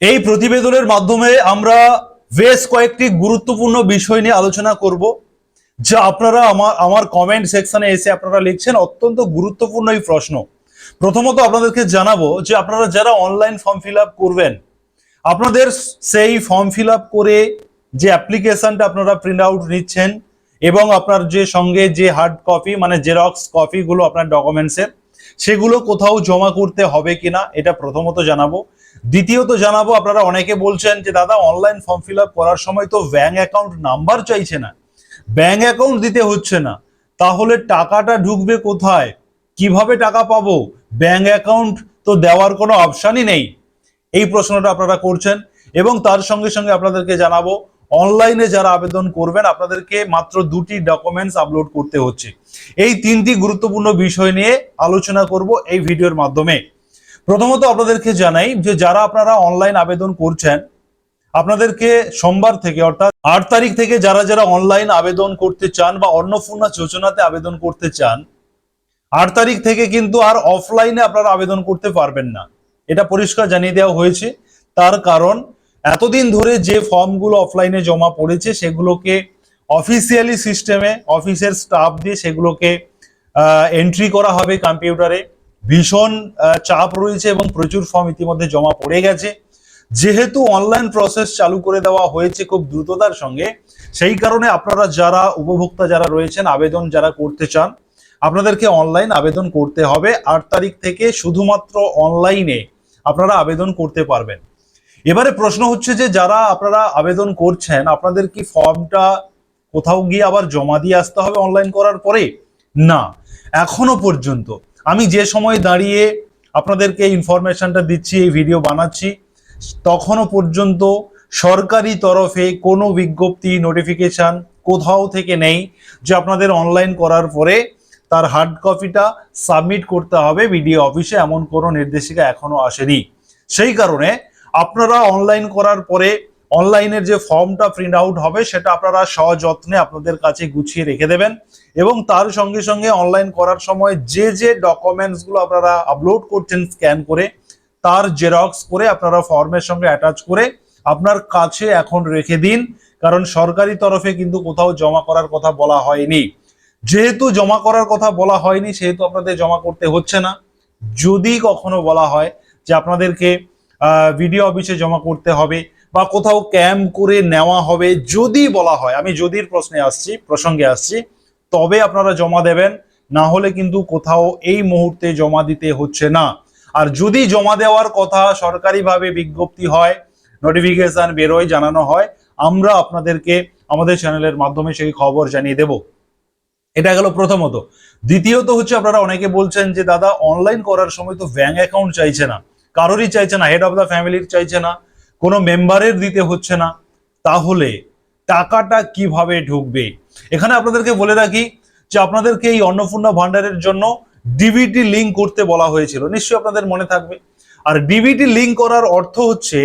এই প্রতিবেদনের মাধ্যমে আমরা বেশ কয়েকটি গুরুত্বপূর্ণ বিষয় নিয়ে আলোচনা করব, যা আপনারা আমার কমেন্ট সেকশনে এসে আপনারা লিখছেন। অত্যন্ত গুরুত্বপূর্ণ এই প্রশ্ন। প্রথমত আপনাদেরকে জানাবো যে আপনারা যারা অনলাইন ফর্ম ফিল আপ করবেন, আপনাদের সেই ফর্ম ফিল আপ করে যে অ্যাপ্লিকেশনটা আপনারা প্রিন্ট আউট নিচ্ছেন এবং আপনার যে সঙ্গে যে হার্ড কপি মানে জেরক্স কপিগুলো আপনার ডকুমেন্টসের, সেগুলো কোথাও জমা করতে হবে কিনা, এটা প্রথমত জানাবো। দ্বিতীয়ত জানাবো, আপনারা অনেকে বলছেন যে দাদা অনলাইন ফর্ম ফিল আপ করার সময় তো ব্যাংক অ্যাকাউন্ট নাম্বার চাইছে না, ব্যাংক অ্যাকাউন্ট দিতে হচ্ছে না, তাহলে টাকাটা ঢুকবে কোথায়, কিভাবে টাকা পাবো, ব্যাংক অ্যাকাউন্ট তো দেওয়ার কোনো অপশানই নেই। এই প্রশ্নটা আপনারা করছেন এবং তার সঙ্গে সঙ্গে আপনাদেরকে জানাবো অনলাইনে যারা আবেদন করবেন আপনাদেরকে মাত্র দুটি ডকুমেন্টস আপলোড করতে হচ্ছে। এই তিনটি গুরুত্বপূর্ণ বিষয় নিয়ে আলোচনা করব এই ভিডিওর মাধ্যমে। প্রথমত আপনাদেরকে জানাই যে যারা আপনারা অনলাইন আবেদন করছেন, আপনাদেরকে সোমবার থেকে অর্থাৎ 8 তারিখ থেকে যারা যারা অনলাইন আবেদন করতে চান বা অন্নপূর্ণা যোজনাতে আবেদন করতে চান, 8 তারিখ থেকে কিন্তু আর অফলাইনে আপনারা আবেদন করতে পারবেন না, এটা পরিষ্কার জানিয়ে দেওয়া হয়েছে। তার কারণ এতদিন ধরে যে ফর্মগুলো অফলাইনে জমা পড়েছে সেগুলোকে অফিসিয়ালি সিস্টেমে অফিসের স্টাফ দিয়ে সেগুলোকে এন্ট্রি করা হবে কম্পিউটারে। ভীষণ চাপ রয়েছে এবং প্রচুর ফর্ম ইতিমধ্যে জমা পড়ে গেছে। যেহেতু অনলাইন প্রসেস চালু করে দেওয়া হয়েছে খুব দ্রুততার সঙ্গে, সেই কারণে আপনারা যারা উপভোক্তা যারা রয়েছেন, আবেদন যারা করতে চান, আপনাদেরকে অনলাইন আবেদন করতে হবে। 8 তারিখ থেকে শুধুমাত্র অনলাইনে আপনারা আবেদন করতে পারবেন। এবারে প্রশ্ন হচ্ছে যে যারা আপনারা আবেদন করছেন, আপনাদের কি ফর্মটা কোথাও গিয়ে আবার জমা দিয়ে আসতে হবে অনলাইন করার পরে? না, এখনো পর্যন্ত আমি যে সময় দাঁড়িয়ে আপনাদেরকে ইনফরমেশনটা দিচ্ছি, এই ভিডিও বানাচ্ছি, তখনও পর্যন্ত সরকারি তরফে কোনো বিজ্ঞপ্তি নোটিফিকেশন কোথাও থেকে নেই যে আপনাদের অনলাইন করার পরে তার হার্ড কপিটা সাবমিট করতে হবে বিডিও অফিসে, এমন কোনো নির্দেশিকা এখনো আসেনি। সেই কারণে আপনারা অনলাইন করার পরে অনলাইনের যে ফর্মটা প্রিন্ট আউট হবে সেটা আপনারা সযত্নে আপনাদের কাছে গুছিয়ে রেখে দেবেন এবং তার সঙ্গে সঙ্গে অনলাইন করার সময় যে যে ডকুমেন্টসগুলো আপনারা আপলোড করছেন স্ক্যান করে, তার জেরক্স করে আপনারা ফর্মের সঙ্গে অ্যাটাচ করে আপনার কাছে এখন রেখে দিন। কারণ সরকারি তরফে কিন্তু কোথাও জমা করার কথা বলা হয়নি। যেহেতু জমা করার কথা বলা হয়নি সেহেতু আপনাদের জমা করতে হচ্ছে না। যদি কখনো বলা হয় যে আপনাদেরকে ভিডিও অফিসে জমা করতে হবে বা কোথাও ক্যাম্প করে নেওয়া হবে, যদি বলা হয়, আমি যদির প্রসঙ্গে আসছি, তবে আপনারা জমা দেবেন, না হলে কিন্তু কোথাও এই মুহূর্তে জমা দিতে হচ্ছে না। আর যদি জমা দেওয়ার কথা সরকারিভাবে বিজ্ঞপ্তি হয়, নোটিফিকেশন বেরোয়, জানানো হয়, আমরা আপনাদেরকে আমাদের চ্যানেলের মাধ্যমে সেই খবর জানিয়ে দেব। এটা গেল প্রথমত। দ্বিতীয়ত হচ্ছে আপনারা অনেকে বলছেন যে দাদা অনলাইন করার সময় তো ব্যাংক অ্যাকাউন্ট চাইছে না, কারোরই চাইছে না, হেড অফ দ্য ফ্যামিলির চাইছে না, কোনো মেম্বারের দিতে হচ্ছে না, তাহলে টাকাটা কিভাবে ঢুকবে? এখানে আপনাদেরকে বলে রাখি যে আপনাদেরকে এই অন্নপূর্ণা ভান্ডারের জন্য ডিবিটি লিঙ্ক করতে বলা হয়েছিল, নিশ্চয়ই আপনাদের মনে থাকবে। আর ডিবিটি লিঙ্ক করার অর্থ হচ্ছে,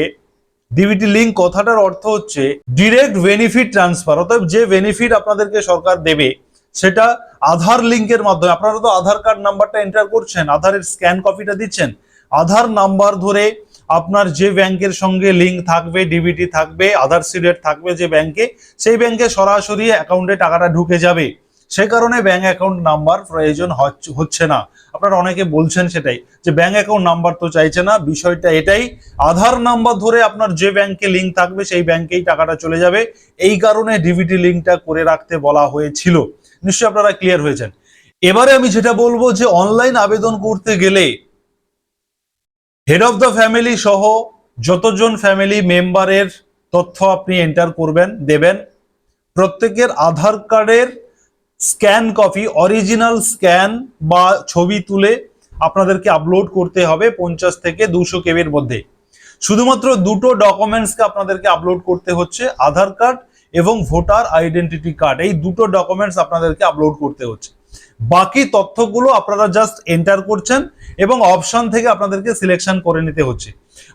ডিবিটি লিঙ্ক কথাটার অর্থ হচ্ছে ডিরেক্ট বেনিফিট ট্রান্সফার। অর্থাৎ যে বেনিফিট আপনাদেরকে সরকার দেবে সেটা আধার লিঙ্কের মাধ্যমে। আপনারা তো আধার কার্ড নাম্বারটা এন্টার করছেন, আধারের স্ক্যান কপিটা দিচ্ছেন, আধার নাম্বার ধরে আপনার যে ব্যাংকের সঙ্গে লিঙ্ক থাকবে, ডিবিটি থাকবে, আধার সিলেট থাকবে যে ব্যাংকে, সেই ব্যাংকে সরাসরি অ্যাকাউন্টে টাকাটা ঢুকে যাবে। সেই কারণে ব্যাংক অ্যাকাউন্ট নাম্বার প্রয়োজন হচ্ছে না। আপনারা অনেকে বলছেন সেটাই, যে ব্যাংক অ্যাকাউন্ট নাম্বার তো চাইছে না। বিষয়টা এটাই, আধার নাম্বার ধরে আপনার যে ব্যাংকে লিঙ্ক থাকবে সেই ব্যাংকেই টাকাটা চলে যাবে। এই কারণে ডিবিটি লিঙ্কটা করে রাখতে বলা হয়েছিল। নিশ্চয়ই আপনারা ক্লিয়ার হয়েছেন। এবারে আমি যেটা বলবো যে অনলাইন আবেদন করতে গেলে হেড অফ দ্য ফ্যামিলি সহ যতজন ফ্যামিলি মেম্বারের তথ্য আপনি এন্টার করবেন, দেবেন, প্রত্যেকের আধার কার্ডের স্ক্যান কপি, অরিজিনাল স্ক্যান বা ছবি তুলে আপনাদেরকে আপলোড করতে হবে 50 থেকে 200 কেবির মধ্যে। শুধুমাত্র দুটো ডকুমেন্টসকে আপনাদেরকে আপলোড করতে হচ্ছে, আধার কার্ড এবং ভোটার আইডেন্টিটি কার্ড। এই দুটো ডকুমেন্টস আপনাদেরকে আপলোড করতে হচ্ছে। বাকি তথ্যগুলো আপনারা জাস্ট এন্টার করছেন এবং অপশন থেকে আপনাদেরকে সিলেকশন করে নিতে হচ্ছে।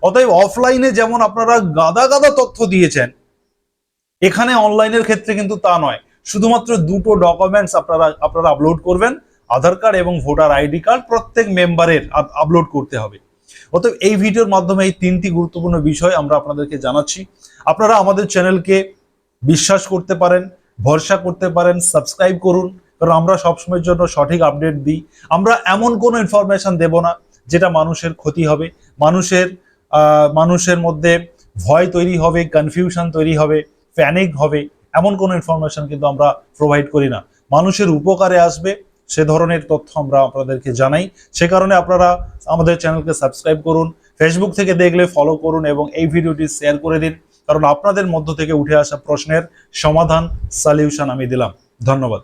অতএব অফলাইনে যেমন আপনারা গাদা গাদা তথ্য দিয়েছেন, এখানে অনলাইনের ক্ষেত্রে কিন্তু তা নয়। শুধুমাত্র দুটো ডকুমেন্টস আপনারা আপলোড করবেন, আধার কার্ড এবং ভোটার আইডি কার্ড প্রত্যেক মেম্বারের আপলোড করতে হবে। অতএব এই ভিডিওর মাধ্যমে এই 3টি গুরুত্বপূর্ণ বিষয় আমরা আপনাদেরকে জানাচ্ছি। আপনারা আমাদের চ্যানেলকে বিশ্বাস করতে পারেন, ভরসা করতে পারেন, সাবস্ক্রাইব করুন, কারণ আমরা সবসময়ের জন্য সঠিক আপডেট দিই। আমরা এমন কোনো ইনফরমেশন দেব না যেটা মানুষের ক্ষতি হবে, মানুষের মধ্যে ভয় তৈরি হবে, কনফিউশন তৈরি হবে, প্যানিক হবে, এমন কোনো ইনফরমেশন কিন্তু আমরা প্রোভাইড করি না। মানুষের উপকারে আসবে সে ধরনের তথ্য আমরা আপনাদেরকে জানাই। সে কারণে আপনারা আমাদের চ্যানেলকে সাবস্ক্রাইব করুন, ফেসবুক থেকে দেখলে ফলো করুন এবং এই ভিডিওটি শেয়ার করে দিন, কারণ আপনাদের মধ্য থেকে উঠে আসা প্রশ্নের সমাধান, সলিউশন আমি দিলাম। ধন্যবাদ।